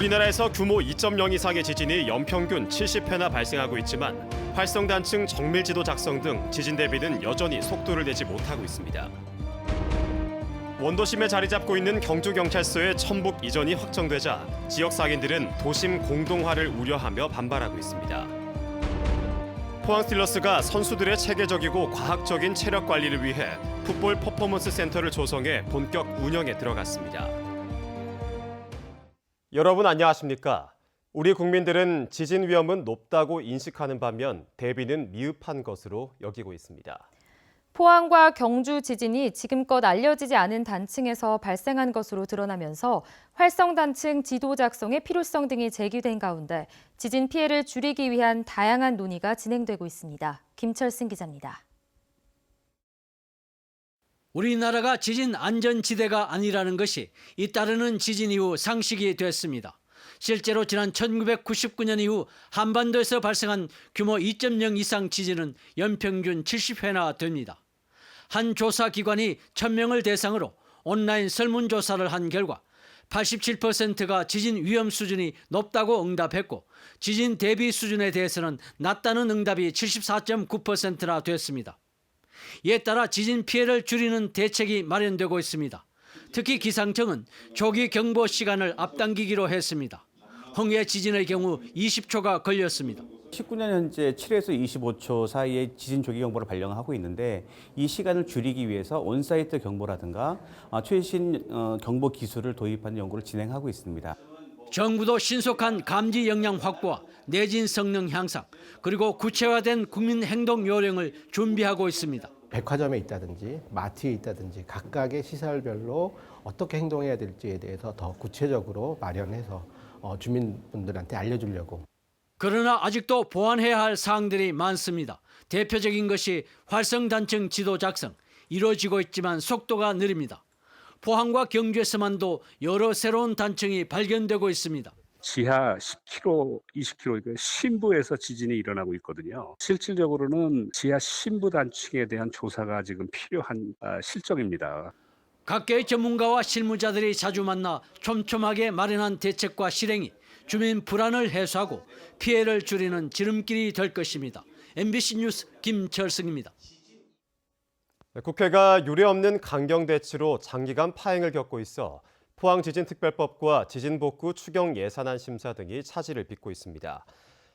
우리나라에서 규모 2.0 이상의 지진이 연평균 70회나 발생하고 있지만 활성단층 정밀지도 작성 등 지진 대비는 여전히 속도를 내지 못하고 있습니다. 원도심에 자리 잡고 있는 경주경찰서의 천북 이전이 확정되자 지역 상인들은 도심 공동화를 우려하며 반발하고 있습니다. 포항 스틸러스가 선수들의 체계적이고 과학적인 체력 관리를 위해 풋볼 퍼포먼스 센터를 조성해 본격 운영에 들어갔습니다. 여러분 안녕하십니까? 우리 국민들은 지진 위험은 높다고 인식하는 반면 대비는 미흡한 것으로 여기고 있습니다. 포항과 경주 지진이 지금껏 알려지지 않은 단층에서 발생한 것으로 드러나면서 활성단층 지도 작성의 필요성 등이 제기된 가운데 지진 피해를 줄이기 위한 다양한 논의가 진행되고 있습니다. 김철승 기자입니다. 우리나라가 지진 안전지대가 아니라는 것이 잇따르는 지진 이후 상식이 됐습니다. 실제로 지난 1999년 이후 한반도에서 발생한 규모 2.0 이상 지진은 연평균 70회나 됩니다. 한 조사기관이 1000명을 대상으로 온라인 설문조사를 한 결과 87%가 지진 위험 수준이 높다고 응답했고 지진 대비 수준에 대해서는 낮다는 응답이 74.9%나 됐습니다. 이에 따라 지진 피해를 줄이는 대책이 마련되고 있습니다. 특히 기상청은 조기 경보 시간을 앞당기기로 했습니다. 홍해 지진의 경우 20초가 걸렸습니다. 19년 현재 7에서 25초 사이에 지진 조기 경보를 발령하고 있는데 이 시간을 줄이기 위해서 온사이트 경보라든가 최신 경보 기술을 도입하는 연구를 진행하고 있습니다. 정부도 신속한 감지 역량 확보와 내진 성능 향상 그리고 구체화된 국민 행동 요령을 준비하고 있습니다. 백화점에 있다든지 마트에 있다든지 각각의 시설별로 어떻게 행동해야 될지에 대해서 더 구체적으로 마련해서 주민분들한테 알려주려고. 그러나 아직도 보완해야 할 사항들이 많습니다. 대표적인 것이 활성단층 지도 작성, 이루어지고 있지만 속도가 느립니다. 포항과 경주에서만도 여러 새로운 단층이 발견되고 있습니다. 지하 10km, 20km 심부에서 지진이 일어나고 있거든요. 실질적으로는 지하 심부 단층에 대한 조사가 지금 필요한 실정입니다. 각계의 전문가와 실무자들이 자주 만나 촘촘하게 마련한 대책과 실행이 주민 불안을 해소하고 피해를 줄이는 지름길이 될 것입니다. MBC 뉴스 김철승입니다. 국회가 유례없는 강경대치로 장기간 파행을 겪고 있어 포항지진특별법과 지진복구 추경 예산안 심사 등이 차질을 빚고 있습니다.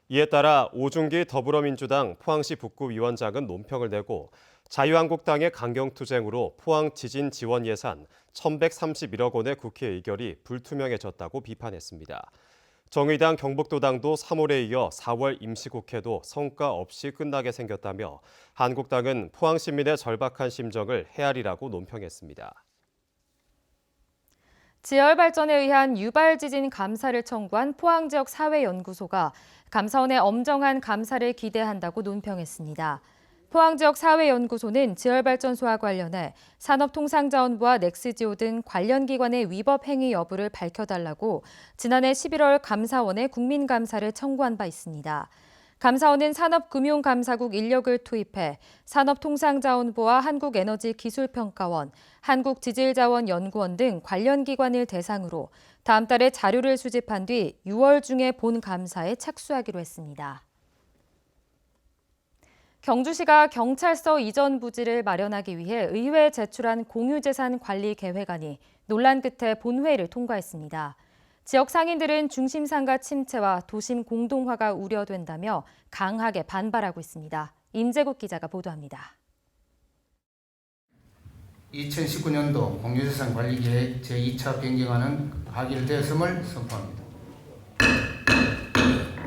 이에 따라 오중기 더불어민주당 포항시 북구위원장은 논평을 내고 자유한국당의 강경투쟁으로 포항 지진 지원 예산 1,131억 원의 국회 의결이 불투명해졌다고 비판했습니다. 정의당 경북도당도 3월에 이어 4월 임시국회도 성과 없이 끝나게 생겼다며 한국당은 포항 시민의 절박한 심정을 헤아리라고 논평했습니다. 지열 발전에 의한 유발 지진 감사를 청구한 포항 지역 사회연구소가 감사원의 엄정한 감사를 기대한다고 논평했습니다. 포항 지역 사회연구소는 지열발전소와 관련해 산업통상자원부와 넥스지오 등 관련 기관의 위법 행위 여부를 밝혀달라고 지난해 11월 감사원에 국민감사를 청구한 바 있습니다. 감사원은 산업금융감사국 인력을 투입해 산업통상자원부와 한국에너지기술평가원, 한국지질자원연구원 등 관련 기관을 대상으로 다음 달에 자료를 수집한 뒤 6월 중에 본 감사에 착수하기로 했습니다. 경주시가 경찰서 이전 부지를 마련하기 위해 의회에 제출한 공유재산 관리 계획안이 논란 끝에 본회의를 통과했습니다. 지역 상인들은 중심상가 침체와 도심 공동화가 우려된다며 강하게 반발하고 있습니다. 임재국 기자가 보도합니다. 2019년도 공유재산 관리계획 제2차 변경안은 가결되었음을 선포합니다.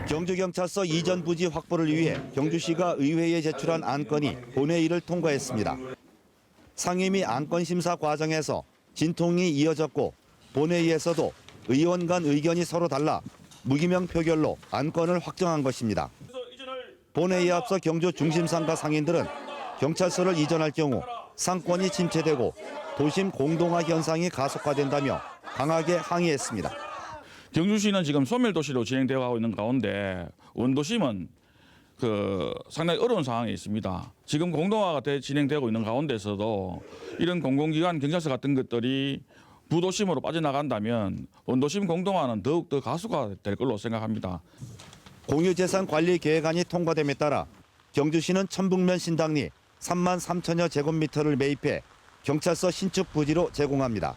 경주경찰서 이전 부지 확보를 위해 경주시가 의회에 제출한 안건이 본회의를 통과했습니다. 상임위 안건 심사 과정에서 진통이 이어졌고 본회의에서도 의원 간 의견이 서로 달라 무기명 표결로 안건을 확정한 것입니다. 본회의에 앞서 경주 중심상가 상인들은 경찰서를 이전할 경우 상권이 침체되고 도심 공동화 현상이 가속화된다며 강하게 항의했습니다. 경주시는 지금 소멸도시로 진행되어 있는 가운데 원도심은 상당히 어려운 상황에 있습니다. 지금 공동화가 진행되고 있는 가운데서도 이런 공공기관 경찰서 같은 것들이 부도심으로 빠져나간다면 원도심 공동화는 더욱더 가수가 될 걸로 생각합니다. 공유재산 관리 계획안이 통과됨에 따라 경주시는 천북면 신당리 3만 3천여 제곱미터를 매입해 경찰서 신축 부지로 제공합니다.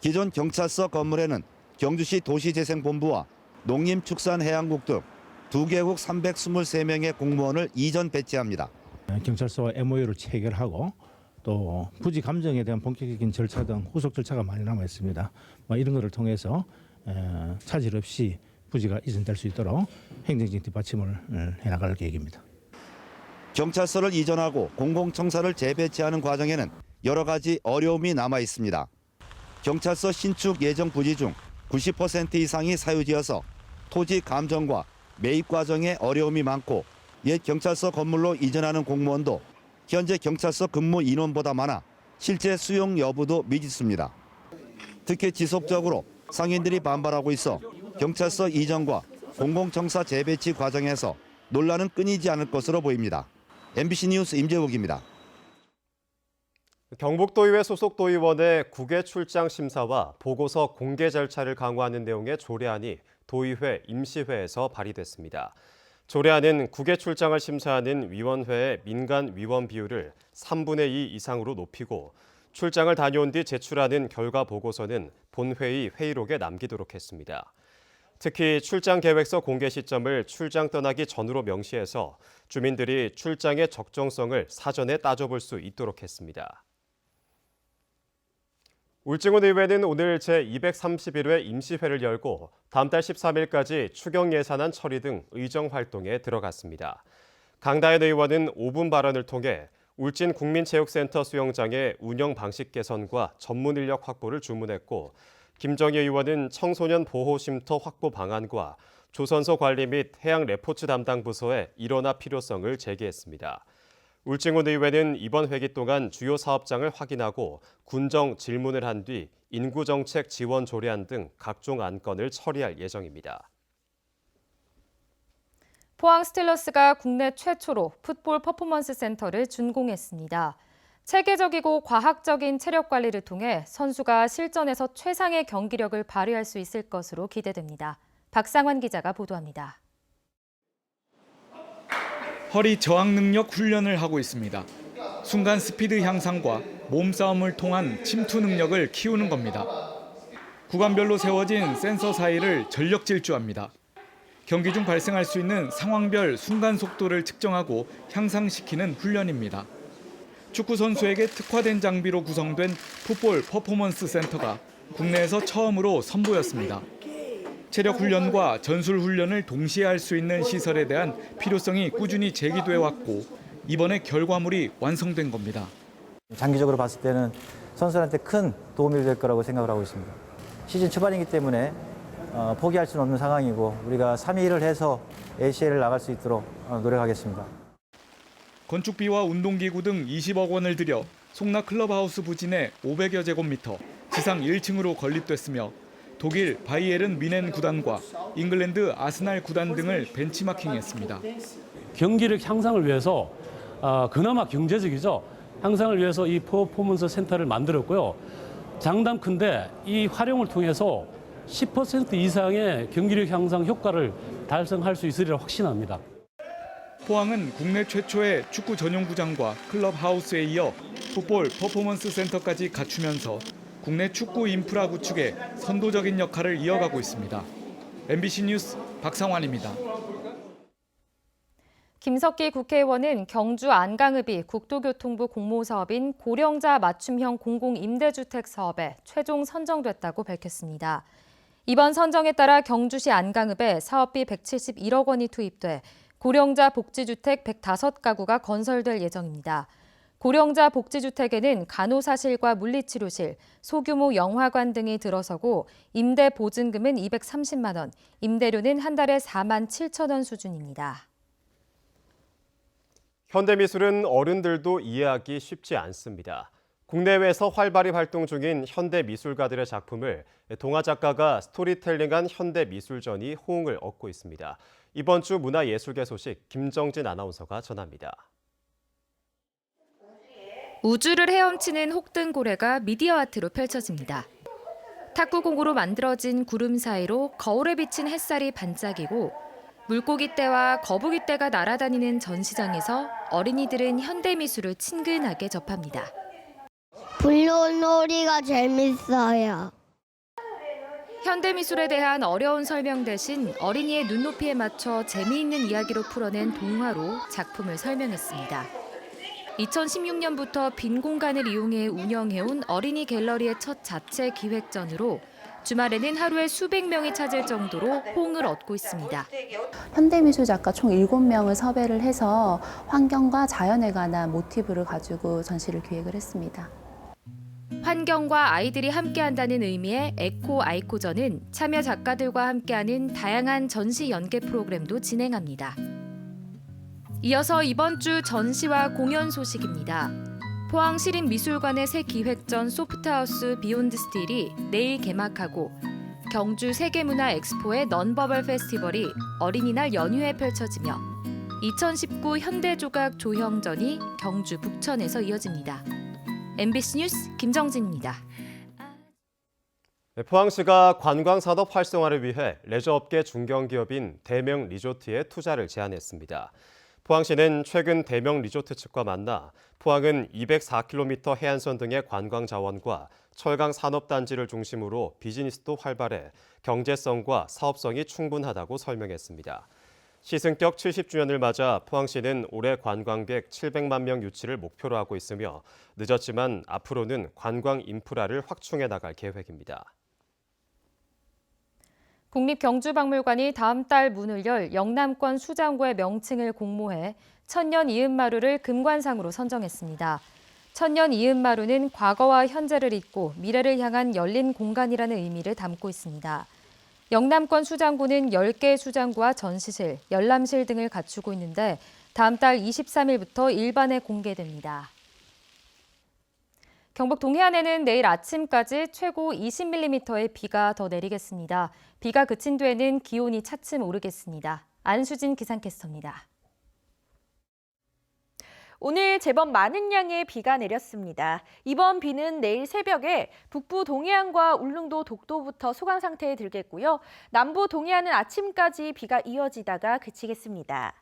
기존 경찰서 건물에는 경주시 도시재생본부와 농림축산해양국 등 2개국 323명의 공무원을 이전 배치합니다. 경찰서와 MOU를 체결하고 또 부지 감정에 대한 본격적인 절차 등 후속 절차가 많이 남아 있습니다. 이런 것을 통해서 차질 없이 부지가 이전될 수 있도록 행정적 뒷받침을 해나갈 계획입니다. 경찰서를 이전하고 공공청사를 재배치하는 과정에는 여러 가지 어려움이 남아 있습니다. 경찰서 신축 예정 부지 중 90% 이상이 사유지여서 토지 감정과 매입 과정에 어려움이 많고 옛 경찰서 건물로 이전하는 공무원도 현재 경찰서 근무 인원보다 많아 실제 수용 여부도 미지수입니다. 특히 지속적으로 상인들이 반발하고 있어 경찰서 이전과 공공청사 재배치 과정에서 논란은 끊이지 않을 것으로 보입니다. MBC 뉴스 임재욱입니다. 경북도의회 소속 도의원의 국외 출장 심사와 보고서 공개 절차를 강화하는 내용의 조례안이 도의회 임시회에서 발의됐습니다. 조례안은 국외 출장을 심사하는 위원회의 민간 위원 비율을 3분의 2 이상으로 높이고 출장을 다녀온 뒤 제출하는 결과 보고서는 본회의 회의록에 남기도록 했습니다. 특히 출장 계획서 공개 시점을 출장 떠나기 전으로 명시해서 주민들이 출장의 적정성을 사전에 따져볼 수 있도록 했습니다. 울진군 의회는 오늘 제231회 임시회를 열고 다음 달 13일까지 추경 예산안 처리 등 의정 활동에 들어갔습니다. 강다현 의원은 5분 발언을 통해 울진 국민체육센터 수영장의 운영 방식 개선과 전문 인력 확보를 주문했고 김정희 의원은 청소년 보호 쉼터 확보 방안과 조선소 관리 및 해양 레포츠 담당 부서의 일원화 필요성을 제기했습니다. 울진군 의회는 이번 회기 동안 주요 사업장을 확인하고 군정 질문을 한 뒤 인구정책 지원 조례안 등 각종 안건을 처리할 예정입니다. 포항 스틸러스가 국내 최초로 풋볼 퍼포먼스 센터를 준공했습니다. 체계적이고 과학적인 체력 관리를 통해 선수가 실전에서 최상의 경기력을 발휘할 수 있을 것으로 기대됩니다. 박상환 기자가 보도합니다. 허리 저항 능력 훈련을 하고 있습니다. 순간 스피드 향상과 몸싸움을 통한 침투 능력을 키우는 겁니다. 구간별로 세워진 센서 사이를 전력 질주합니다. 경기 중 발생할 수 있는 상황별 순간 속도를 측정하고 향상시키는 훈련입니다. 축구 선수에게 특화된 장비로 구성된 풋볼 퍼포먼스 센터가 국내에서 처음으로 선보였습니다. 체력 훈련과 전술 훈련을 동시에 할 수 있는 시설에 대한 필요성이 꾸준히 제기돼 왔고 이번에 결과물이 완성된 겁니다. 장기적으로 봤을 때는 선수들한테 큰 도움이 될 거라고 생각을 하고 있습니다. 시즌 초반이기 때문에 포기할 수는 없는 상황이고 우리가 3위를 해서 ACL을 나갈 수 있도록 노력하겠습니다. 건축비와 운동기구 등 20억 원을 들여 송라 클럽하우스 부지 내 500여 제곱미터, 지상 1층으로 건립됐으며 독일 바이에른 미넨 구단과 잉글랜드 아스날 구단 등을 벤치마킹했습니다. 경기력 향상을 위해서 그나마 경제적이죠. 향상을 위해서 이 퍼포먼스 센터를 만들었고요. 장담 큰데 이 활용을 통해서 10% 이상의 경기력 향상 효과를 달성할 수 있으리라 확신합니다. 포항은 국내 최초의 축구 전용구장과 클럽하우스에 이어 풋볼 퍼포먼스 센터까지 갖추면서 국내 축구 인프라 구축에 선도적인 역할을 이어가고 있습니다. MBC 뉴스 박상환입니다. 김석기 국회의원은 경주 안강읍이 국토교통부 공모사업인 고령자 맞춤형 공공임대주택 사업에 최종 선정됐다고 밝혔습니다. 이번 선정에 따라 경주시 안강읍에 사업비 171억 원이 투입돼 고령자 복지주택 105가구가 건설될 예정입니다. 고령자 복지주택에는 간호사실과 물리치료실, 소규모 영화관 등이 들어서고 임대 보증금은 230만 원, 임대료는 한 달에 4만 7천 원 수준입니다. 현대미술은 어른들도 이해하기 쉽지 않습니다. 국내외에서 활발히 활동 중인 현대미술가들의 작품을 동화작가가 스토리텔링한 현대미술전이 호응을 얻고 있습니다. 이번 주 문화예술계 소식 김정진 아나운서가 전합니다. 우주를 헤엄치는 혹등고래가 미디어 아트로 펼쳐집니다. 탁구공으로 만들어진 구름 사이로 거울에 비친 햇살이 반짝이고 물고기떼와 거북이떼가 날아다니는 전시장에서 어린이들은 현대미술을 친근하게 접합니다. 블루놀이가 재밌어요. 현대미술에 대한 어려운 설명 대신 어린이의 눈높이에 맞춰 재미있는 이야기로 풀어낸 동화로 작품을 설명했습니다. 2016년부터 빈 공간을 이용해 운영해온 어린이 갤러리의 첫 자체 기획전으로 주말에는 하루에 수백 명이 찾을 정도로 호응을 얻고 있습니다. 현대미술 작가 총 7명을 섭외를 해서 환경과 자연에 관한 모티브를 가지고 전시를 기획을 했습니다. 환경과 아이들이 함께한다는 의미의 에코 아이코전은 참여 작가들과 함께하는 다양한 전시 연계 프로그램도 진행합니다. 이어서 이번 주 전시와 공연 소식입니다. 포항시립미술관의 새 기획전 소프트하우스 비욘드 스틸이 내일 개막하고 경주 세계문화 엑스포의 넌버벌 페스티벌이 어린이날 연휴에 펼쳐지며 2019 현대조각 조형전이 경주 북천에서 이어집니다. MBC 뉴스 김정진입니다. 포항시가 관광산업 활성화를 위해 레저업계 중견기업인 대명 리조트에 투자를 제안했습니다. 포항시는 최근 대명 리조트 측과 만나 포항은 204km 해안선 등의 관광 자원과 철강 산업단지를 중심으로 비즈니스도 활발해 경제성과 사업성이 충분하다고 설명했습니다. 시승격 70주년을 맞아 포항시는 올해 관광객 700만 명 유치를 목표로 하고 있으며 늦었지만 앞으로는 관광 인프라를 확충해 나갈 계획입니다. 국립경주박물관이 다음 달 문을 열 영남권 수장고의 명칭을 공모해 천년 이은마루를 금관상으로 선정했습니다. 천년 이은마루는 과거와 현재를 잇고 미래를 향한 열린 공간이라는 의미를 담고 있습니다. 영남권 수장고는 10개의 수장고와 전시실, 열람실 등을 갖추고 있는데 다음 달 23일부터 일반에 공개됩니다. 경북 동해안에는 내일 아침까지 최고 20mm의 비가 더 내리겠습니다. 비가 그친 뒤에는 기온이 차츰 오르겠습니다. 안수진 기상캐스터입니다. 오늘 제법 많은 양의 비가 내렸습니다. 이번 비는 내일 새벽에 북부 동해안과 울릉도, 독도부터 소강 상태에 들겠고요. 남부 동해안은 아침까지 비가 이어지다가 그치겠습니다.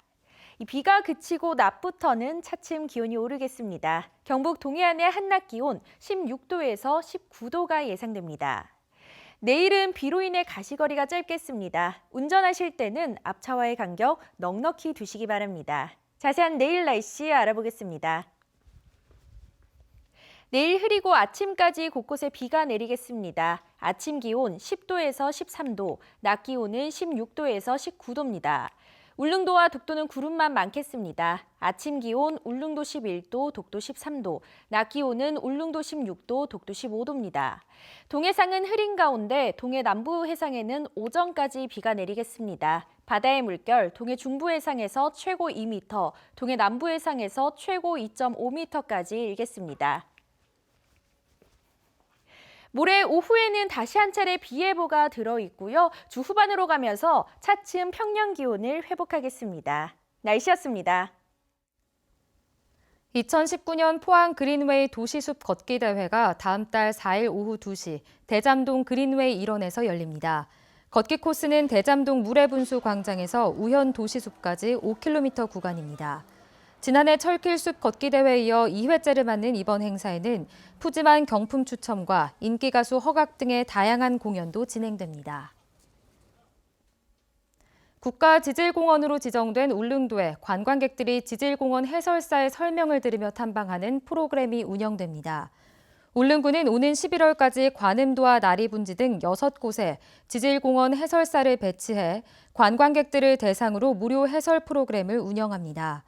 이 비가 그치고 낮부터는 차츰 기온이 오르겠습니다. 경북 동해안의 한낮 기온 16도에서 19도가 예상됩니다. 내일은 비로 인해 가시거리가 짧겠습니다. 운전하실 때는 앞차와의 간격 넉넉히 두시기 바랍니다. 자세한 내일 날씨 알아보겠습니다. 내일 흐리고 아침까지 곳곳에 비가 내리겠습니다. 아침 기온 10도에서 13도, 낮 기온은 16도에서 19도입니다. 울릉도와 독도는 구름만 많겠습니다. 아침 기온 울릉도 11도, 독도 13도, 낮 기온은 울릉도 16도, 독도 15도입니다. 동해상은 흐린 가운데 동해 남부 해상에는 오전까지 비가 내리겠습니다. 바다의 물결 동해 중부 해상에서 최고 2m, 동해 남부 해상에서 최고 2.5m까지 일겠습니다. 모레 오후에는 다시 한 차례 비 예보가 들어있고요. 주 후반으로 가면서 차츰 평년 기온을 회복하겠습니다. 날씨였습니다. 2019년 포항 그린웨이 도시숲 걷기 대회가 다음 달 4일 오후 2시 대잠동 그린웨이 일원에서 열립니다. 걷기 코스는 대잠동 물회분수 광장에서 우현 도시숲까지 5km 구간입니다. 지난해 철길숲 걷기 대회에 이어 2회째를 맞는 이번 행사에는 푸짐한 경품 추첨과 인기 가수 허각 등의 다양한 공연도 진행됩니다. 국가지질공원으로 지정된 울릉도에 관광객들이 지질공원 해설사의 설명을 들으며 탐방하는 프로그램이 운영됩니다. 울릉군은 오는 11월까지 관음도와 나리분지 등 6곳에 지질공원 해설사를 배치해 관광객들을 대상으로 무료 해설 프로그램을 운영합니다.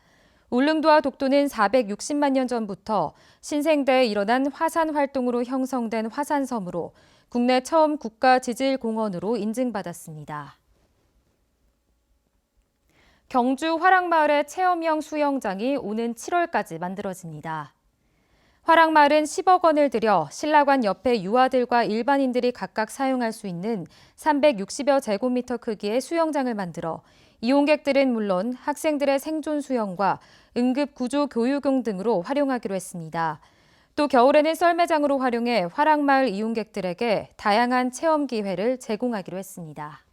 울릉도와 독도는 460만 년 전부터 신생대에 일어난 화산 활동으로 형성된 화산섬으로 국내 처음 국가지질공원으로 인증받았습니다. 경주 화랑마을의 체험형 수영장이 오는 7월까지 만들어집니다. 화랑마을은 10억 원을 들여 신라관 옆에 유아들과 일반인들이 각각 사용할 수 있는 360여 제곱미터 크기의 수영장을 만들어 이용객들은 물론 학생들의 생존 수영과 응급 구조 교육용 등으로 활용하기로 했습니다. 또 겨울에는 썰매장으로 활용해 화랑마을 이용객들에게 다양한 체험 기회를 제공하기로 했습니다.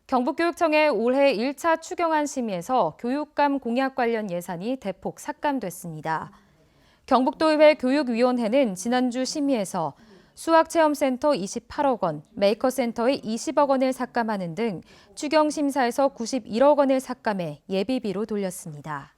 경북교육청의 올해 1차 추경안 심의에서 교육감 공약 관련 예산이 대폭 삭감됐습니다. 경북도의회 교육위원회는 지난주 심의에서 수학체험센터 28억 원, 메이커센터에 20억 원을 삭감하는 등 추경심사에서 91억 원을 삭감해 예비비로 돌렸습니다.